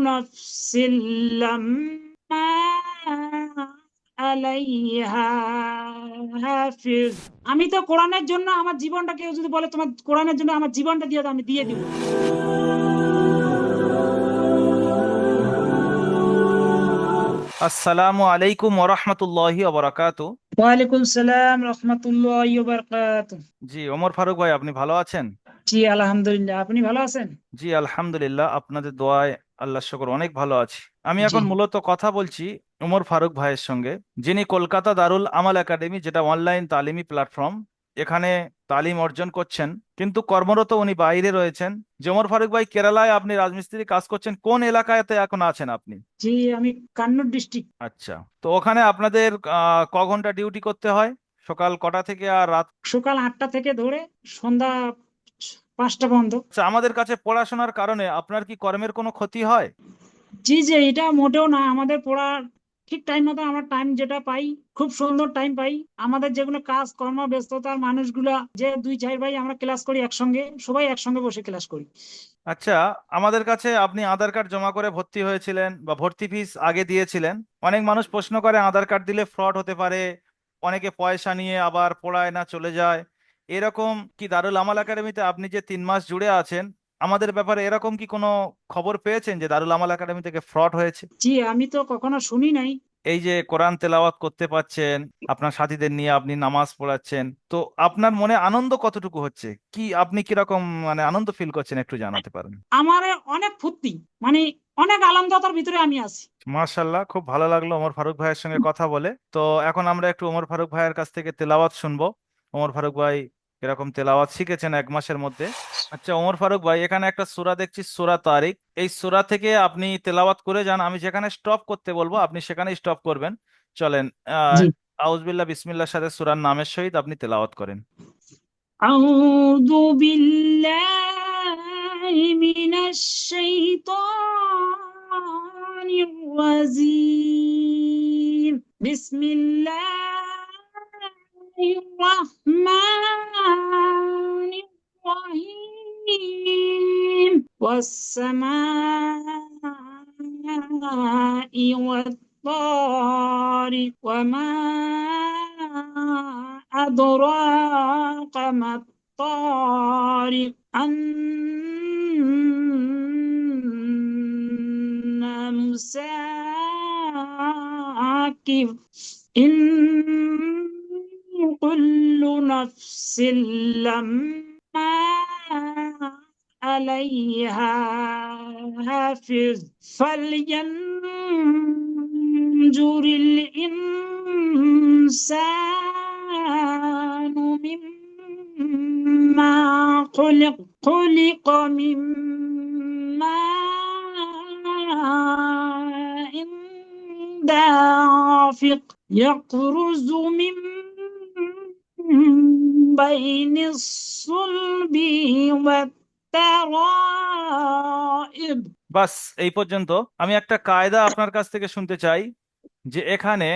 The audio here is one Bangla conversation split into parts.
নাফসিল লাম্মা আলাইহা হাফিজ। আমি তো কোরআনের জন্য আমার জীবনটা, কেউ যদি বলে তোমার কোরআনের জন্য আমার জীবনটা দিয়ে দাও, আমি দিয়ে দিব। আসসালামু আলাইকুম ওরহমতুল্লাহি ওবরাকাতু। ওয়ালাইকুম সালাম রহমতুল্লাহি ওয়া বারাকাতুহু। জি, ওমর ফারুক ভাই, আপনি ভালো আছেন? জি আলহামদুলিল্লাহ, আপনি ভালো আছেন? জি আলহামদুলিল্লাহ, আপনাদের দোয়ায় আল্লাহ শুকর অনেক ভালো আছি। আমি জি এখন মূলত কথা বলছি ওমর ফারুক ভাইয়ের সঙ্গে, যিনি কলকাতা দারুল আমাল একাডেমি, যেটা অনলাইন তালিমি প্ল্যাটফর্ম, এখানে তালিম অর্জন করছেন, কিন্তু কর্মরত উনি বাইরে রয়েছেন। যে ওমর ফারুক ভাই, কেরালায় আপনি রাজমিস্ত্রি কাজ করছেন, কোন এলাকাতে এখন আছেন আপনি? জি আমি কান্নুর ডিস্ট্রিক্ট। আচ্ছা, তো ওখানে আপনাদের ক ঘন্টা ডিউটি করতে হয়? সকাল কটা থেকে আর রাত? সকাল 8টা থেকে ধরে সন্ধ্যা 5টা পর্যন্ত। আচ্ছা, আমাদের কাছে পড়াশোনার কারণে আপনার কি কর্মের কোনো ক্ষতি হয়? জি জি, এটা মোটেও না। আমাদের পড়ার ঠিক টাইম মতো আমরা টাইম যেটা পাই, খুব সুন্দর টাইম পাই। আমাদের যেগুলো কাজ কর্ম ব্যস্ততার মানুষগুলা, যে 2-4 ভাই আমরা ক্লাস করি একসঙ্গে, সবাই একসঙ্গে বসে ক্লাস করি। আচ্ছা, আমাদের কাছে আপনি আধার কার্ড জমা করে ভর্তি হয়েছিলেন বা ভর্তি ফিস আগে দিয়েছিলেন। অনেক মানুষ প্রশ্ন করে আধার কার্ড দিলে ফ্রড হতে পারে, অনেকে পয়সা নিয়ে আবার পড়ায় না চলে যায়। এরকম কি দারুল আমাল একাডেমিতে আপনি যে 3 মাস জুড়ে আছেন, আমাদের ব্যাপারে এরকম কি কোনো খবর পেয়েছেন যে দারুল আমাল একাডেমি থেকে ফ্রড হয়েছে? জি আমি তো কখনো শুনি নাই। এই যে কোরআন তেলাওয়াত করতে পাচ্ছেন, আপনার সাথীদের নিয়ে আপনি নামাজ পড়াচ্ছেন, তো আপনার মনে আনন্দ কতটুকু হচ্ছে, কি আপনি কিরকম মানে আনন্দ ফিল করছেন, একটু জানাতে পারেন? আমার অনেক ফুর্তি, মানে অনেক আনন্দতার ভিতরে আমি আছি। মাশাল্লাহ, খুব ভালো লাগলো ওমর ফারুক ভাইয়ের সঙ্গে কথা বলে। তো এখন আমরা একটু ওমর ফারুক ভাইয়ের কাছ থেকে তেলাওয়াত শুনবো। ওমর ফারুক ভাই এরকম তেলাওয়াত শিখেছেন 1 মাসের মধ্যে। আচ্ছা ওমর ফারুক ভাই, এখানে একটা সূরা দেখছি, সূরা তারিক। এই সূরা থেকে আপনি তেলাওয়াত করে যান, আমি যেখানে স্টপ করতে বলবো আপনি সেখানে স্টপ করবেন। চলেন। জি। আউজবিল্লাহ বিসমিল্লাহর সাথে সূরার নামের সহিত আপনি তেলাওয়াত করেন। আউযু বিল্লাহি মিনাশ শাইতানির রাজীম। বিসমিল্লাহির রাহমানির রহিম। ওয়াস সামাই ওয়াত তারিক ওয়া মা أدراك ما الطارق. النجم الثاقب. إن كل نفس لما عليها حافظ. فلينظر الإنسان مما خلق. خلق من ماء دافق يخرج من بين الصلب والترائب. বাস, এই পর্যন্ত। আমি একটা কায়দা আপনার কাছ থেকে শুনতে চাই, যে এখানে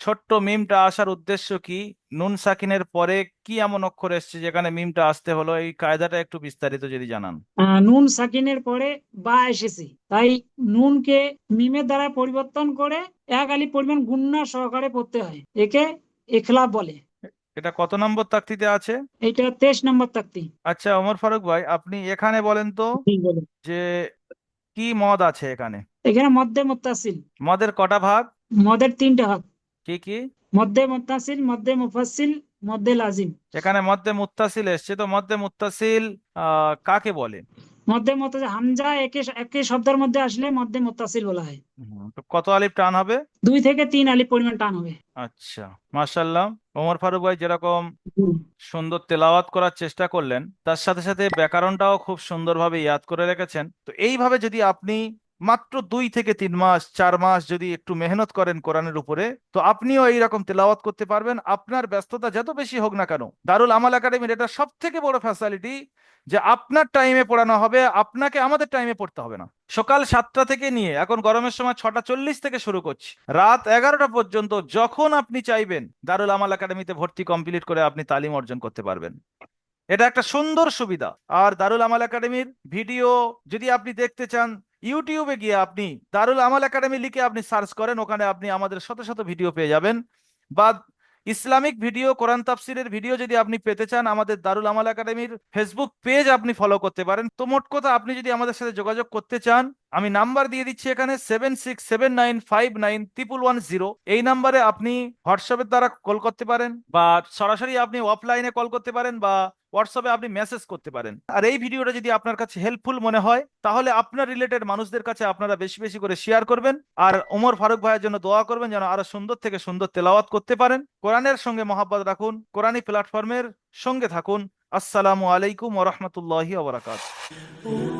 ছোট্ট মিমটা আসার উদ্দেশ্য কি? নুন সাকিনের পরে কি এমন অক্ষর এসেছে যেখানে মিমটা আসতে হলো? এই কায়দাটা একটু বিস্তারিত যদি জানান। নুন সাকিনের পরে বা এসেছে, তাই নুনকে মিমের দ্বারা পরিবর্তন করে 1 আলিফ পরিমাণ গুণনা সহকারে পড়তে হয়। একে ইখলাব বলে। এটা কত নম্বর তাকতিতে আছে? এটা 23 নম্বর তাকতি। আচ্ছা ওমর ফারুক ভাই, আপনি এখানে বলেন তো, ঠিক বলে। যে কি মদ আছে এখানে? এখানে মধ্যে মুত্তাসিল। মদের কটা ভাগ? মদের 3টা ভাগ। কি কি? মধ্যে মুত্তাসিল, মধ্যে মুফাসসিল, মধ্যে লাজিম। এখানে মধ্যে মুত্তাসিল এসছে, তো মধ্যে মুত্তাসিল কাকে বলে? মধ্যে মুত্তাসিল হামজা একে একে শব্দের মধ্যে আসলে মধ্যে মুত্তাসিল বলা হয়। তো কত আলিফ টান হবে? 2 থেকে 3 আলিফ পরিমাণ টান হবে। আচ্ছা, মাশাল্লাহ। ওমর ফারুক ভাই যেরকম হুম। সুন্দর তেলাওয়াত করার চেষ্টা করলেন, তার সাথে সাথে ব্যাকরণটাও খুব সুন্দরভাবে ইয়াদ করে রেখেছেন। তো এইভাবে যদি আপনি মাত্র 2 থেকে 3 মাস 4 মাস যদি একটু মেহনত করেন কোরআনের উপরে, তো আপনিও এইরকম তেলাওয়াত করতে পারবেন। আপনার ব্যস্ততা যত বেশি হোক না কেন, দারুল আমাল একাডেমির এটা সব থেকে বড় ফ্যাসিলিটি, যে আপনার টাইমে পড়ানো হবে, আপনাকে আমাদের টাইমে পড়তে হবে না। সকাল 7টা থেকে নিয়ে এখন গরমের সময় 6টা 40 থেকে শুরু করছি, রাত 11টা পর্যন্ত যখন আপনি চাইবেন দারুল আমাল একাডেমিতে ভর্তি কমপ্লিট করে আপনি তালিম অর্জন করতে পারবেন। এটা একটা সুন্দর সুবিধা। আর দারুল আমাল একাডেমির ভিডিও যদি আপনি দেখতে চান, ইউটিউবে গিয়ে আপনি দারুল আমাল একাডেমি লিখে আপনি সার্চ করেন, ওখানে আপনি আমাদের শত শত ভিডিও পেয়ে যাবেন। বা ইসলামিক ভিডিও, কোরআন তাফসিরের ভিডিও যদি আপনি পেতে চান, আমাদের দারুল আমাল একাডেমির ফেসবুক পেজ আপনি ফলো করতে পারেন। তো মোট কথা, আপনি যদি আমাদের সাথে যোগাযোগ করতে চান, আমি নাম্বার দিয়ে দিচ্ছি এখানে 7679591110। এই নাম্বারে আপনি হোয়াটসঅ্যাপের দ্বারা কল করতে পারেন, বা সরাসরি আপনি অফলাইনে কল করতে পারেন, বা হোয়াটসঅ্যাপে আপনি মেসেজ করতে পারেন। আর এই ভিডিওটা যদি আপনার কাছে হেল্পফুল মনে হয়, তাহলে আপনার রিলেটেড মানুষদের কাছে আপনারা বেশি বেশি করে শেয়ার করবেন। আর ওমর ফারুক ভাইয়ের জন্য দোয়া করবেন যেন আরো সুন্দর থেকে সুন্দর তেলাওয়াত করতে পারেন। কোরআনের সঙ্গে মহাব্বত রাখুন, কোরআনী প্ল্যাটফর্মের সঙ্গে থাকুন। আসসালামু আলাইকুম ওয়া রাহমাতুল্লাহি ওয়া বারাকাতুহু।